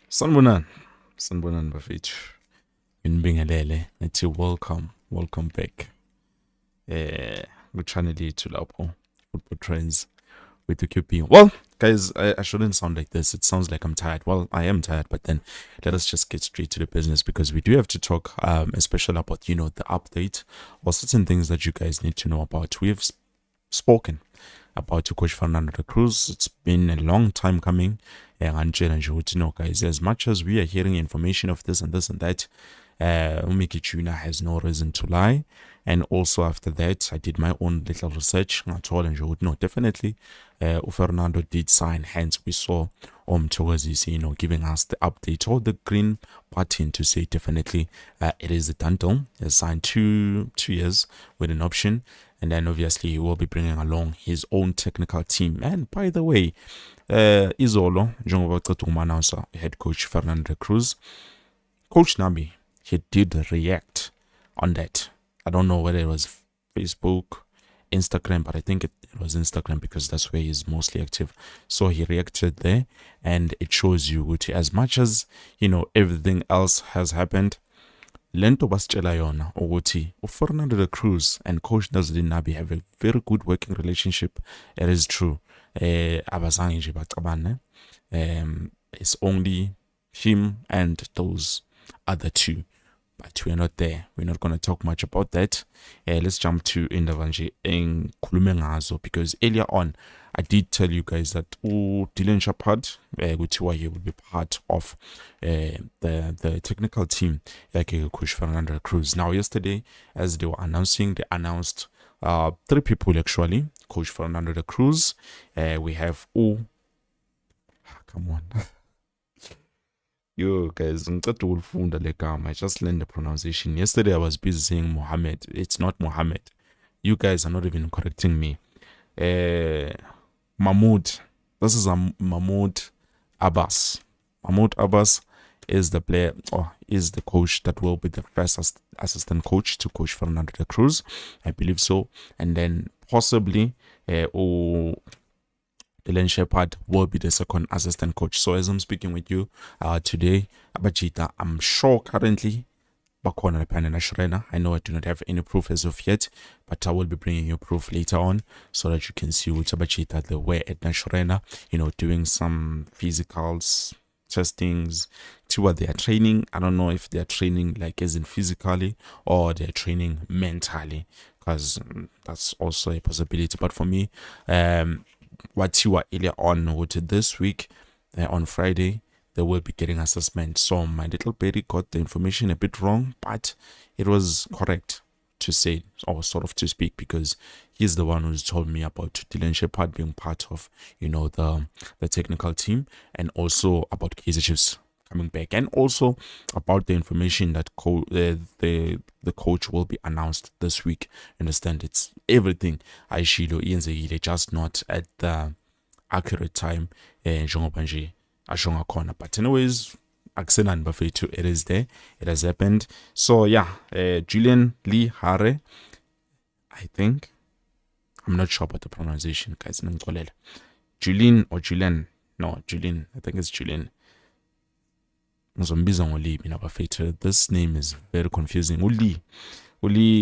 Sanbonan, Sanbonan bafethu. Nginibingelele nithi welcome back. Ku-channel yethu lapho Football Trends with the QP. Well, guys, I shouldn't sound like this. It sounds like I'm tired. Well, I am tired, but then let us just get straight to the business because we do have to talk, especially about the update or certain things that you guys need to know about. We have spoken about Coach Fernand Cruz. It's been a long time coming. Guys, as much as we are hearing information of this and this and that, Umiki Tuna has no reason to lie. And also after that, I did my own little research. I told and no, definitely, Fernando did sign. Hence, we saw Togazisi, giving us the update or the green button to say definitely it is a done deal. He signed two years with an option. And then obviously he will be bringing along his own technical team. And by the way, Izolo, njengoba announcer, head coach Fernand Cruz, Coach Nabi, he did react on that. I don't know whether it was Facebook, Instagram, but I think it was Instagram because that's where he's mostly active. So he reacted there, and it shows you, which as much as everything else has happened, lento basitshela yona ukuthi uFernando Cruz and Coach Nazlin Nabi have a very good working relationship. It is true. Abazange nje bacabane. It's only him and those other two. But we're not there. We're not going to talk much about that. Let's jump to indaba nje engikhulume ngazo because earlier on I did tell you guys that Dylan Sheppard kuthiwa he will be part of the technical team like Coach Fernand Cruz. Now yesterday, as they were announcing, they announced three people actually. Coach Fernand Cruz. We have come on. Yo guys, I just learned the pronunciation. Yesterday I was busy saying Mohammed. It's not Mohammed. You guys are not even correcting me. Mahmoud. This is Mahmoud Abbas. Mahmoud Abbas is the player or is the coach that will be the first assistant coach to Coach Fernando Cruz. I believe so. And then possibly Dylan Sheppard will be the second assistant coach. So as I'm speaking with you today, Abajita, I'm sure currently I know I do not have any proof as of yet, but I will be bringing you proof later on so that you can see which Abajita they were at Nashorena, doing some physicals, testings, to what they are training. I don't know if they are training like as in physically or they're training mentally, because that's also a possibility. But for me, what you were earlier on with this week on Friday, they will be getting assessment. So my little baby got the information a bit wrong, but it was correct to say, or sort of to speak, because he's the one who's told me about Dylan Sheppard being part of the technical team, and also about Kaizer Chiefs coming back, and also about the information that the coach will be announced this week. Understand, it's everything ayishilo iyenzekile, just not at the accurate time njengoba nje asho ngakhona. But anyways, akusenani bafethu, it is there, it has happened. So yeah, Julian Lee Hare, I think, I'm not sure about the pronunciation, guys. Julian or Julian? No, Julian. I think it's Julian. This name is very confusing. Uli,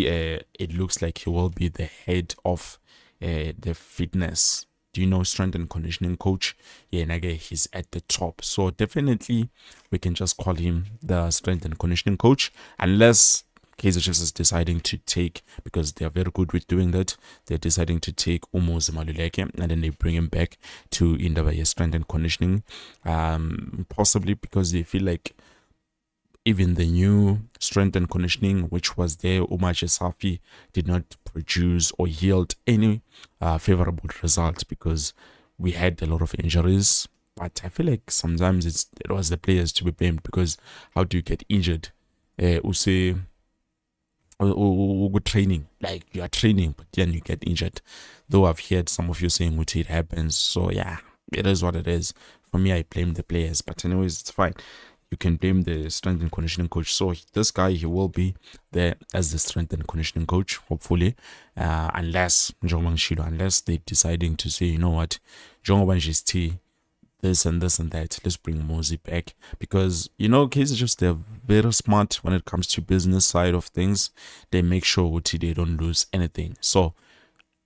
it looks like he will be the head of the fitness, strength and conditioning coach. Yeah, he's at the top. So definitely we can just call him the strength and conditioning coach, unless Kaizer Chiefs is deciding to take, because they are very good with doing that, they're deciding to take Umo Maluleke and then they bring him back to Indaba strength and conditioning, possibly because they feel like even the new strength and conditioning which was there, Umar Safi, did not produce or yield any favorable results because we had a lot of injuries. But I feel like sometimes it was the players to be blamed, because how do you get injured? Good training, like you are training but then you get injured. Though I've heard some of you saying which it happens. So yeah, it is what it is. For me, I blame the players, but anyways, it's fine. You can blame the strength and conditioning coach. So this guy, he will be there as the strength and conditioning coach, hopefully, unless they're deciding to say, you know what, this and this and that. Let's bring Mosey back because Kaizer Chiefs, they're very smart when it comes to business side of things. They make sure they don't lose anything. So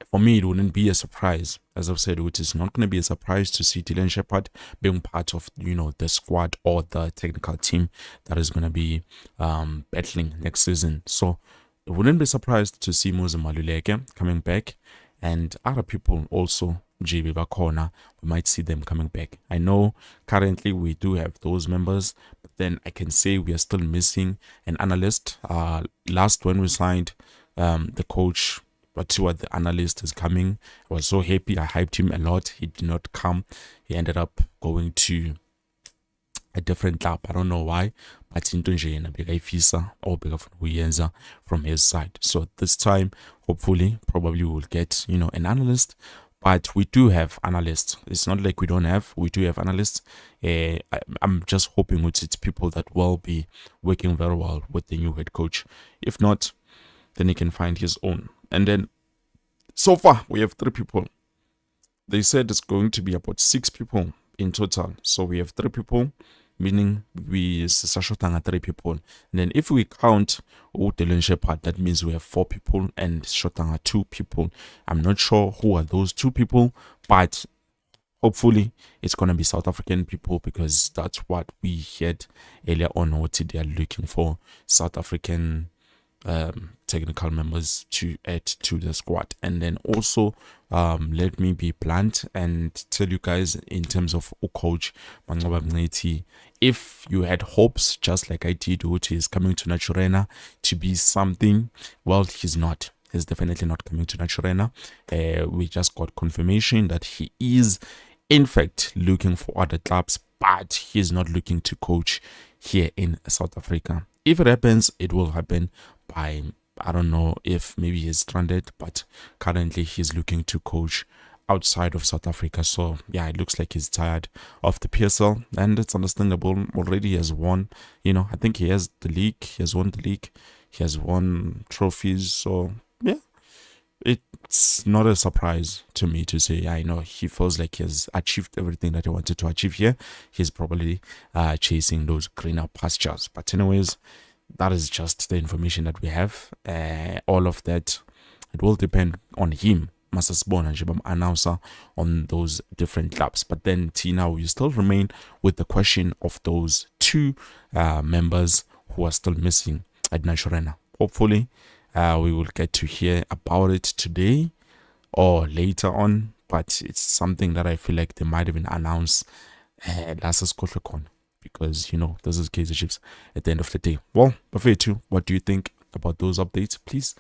for me, it wouldn't be a surprise, as I've said, which is not going to be a surprise to see Dylan Sheppard being part of the squad or the technical team that is going to be battling next season. So it wouldn't be surprised to see Mose Maluleke coming back, and other people also. GB Bakona, we might see them coming back. I know currently we do have those members, but then I can say we are still missing an analyst. Last when we signed the coach, but the analyst is coming. I was so happy. I hyped him a lot. He did not come. He ended up going to a different club. I don't know why, but into nje big ifisa or big of uyenza from his side. So this time, hopefully, probably we'll get an analyst. But we do have analysts. It's not like we don't have. We do have analysts. I'm just hoping it's people that will be working very well with the new head coach. If not, then he can find his own. And then, so far, we have 3 people. They said it's going to be about 6 people in total. So we have 3 people, meaning we Sashotanga 3 people. And then if we count Dylan Sheppard, that means we have 4 people and Shotanga 2 people. I'm not sure who are those 2 people, but hopefully it's going to be South African people because that's what we heard earlier on. What they are looking for, South African technical members to add to the squad. And then also let me be blunt and tell you guys in terms of coach Mangoba Mngeti, if you had hopes just like I did, which is coming to Naturena to be something, well, he's not. He's definitely not coming to Naturena. We just got confirmation that he is in fact looking for other clubs, but he's not looking to coach here in South Africa. If it happens, it will happen by, I don't know if maybe he's stranded, but currently he's looking to coach outside of South Africa. So yeah, it looks like he's tired of the PSL, and it's understandable. Already he has won, I think he has the league, he has won the league, he has won trophies. So yeah, it's not a surprise to me to say, I know he feels like he has achieved everything that he wanted to achieve here. He's probably chasing those greener pastures. But anyways, that is just the information that we have. All of that, it will depend on him, Masasbona Jibam announcer, on those different clubs. But then Tina, we still remain with the question of those 2 members who are still missing at Naturena. Hopefully we will get to hear about it today or later on, but it's something that I feel like they might even announce last Skotlekon, because this is Kaizer Chiefs at the end of the day. Well, Bafetu, what do you think about those updates? Please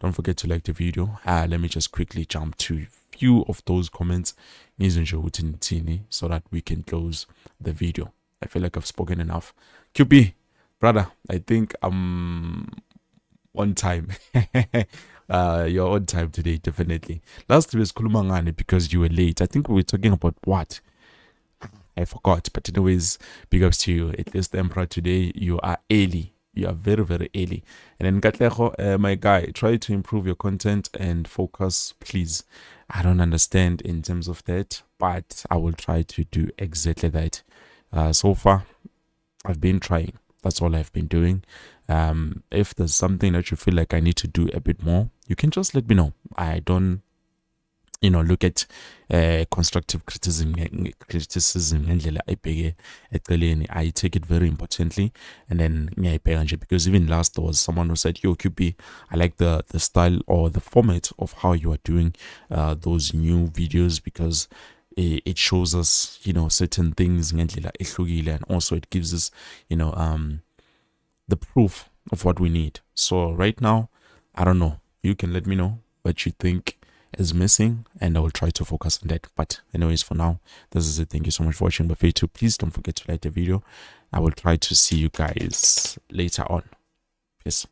don't forget to like the video. Let me just quickly jump to few of those comments so that we can close the video. I feel like I've spoken enough. QB, brother, I think I'm on time. You're on time today, definitely. Last week was Kulumangani because you were late. I think we were talking about what? I forgot. But anyways, big ups to you. At least Emperor, today you are early. You are very, very early. And then Katleho, my guy, try to improve your content and focus, please. I don't understand in terms of that, but I will try to do exactly that. So far, I've been trying. That's all I've been doing. If there's something that you feel like I need to do a bit more, you can just let me know. I don't look at constructive criticism ngendlela ayibheke eceleni. I take it very importantly, and then ngiyayibheka nje, because even last there was someone who said, yo QB, I like the style or the format of how you are doing those new videos, because it shows us certain things ngendlela ehlukile, and also it gives us the proof of what we need. So right now, I don't know, you can let me know what you think is missing, and I will try to focus on that. But anyways, for now, this is it. Thank you so much for watching. But please don't forget to like the video. I will try to see you guys later on. Peace.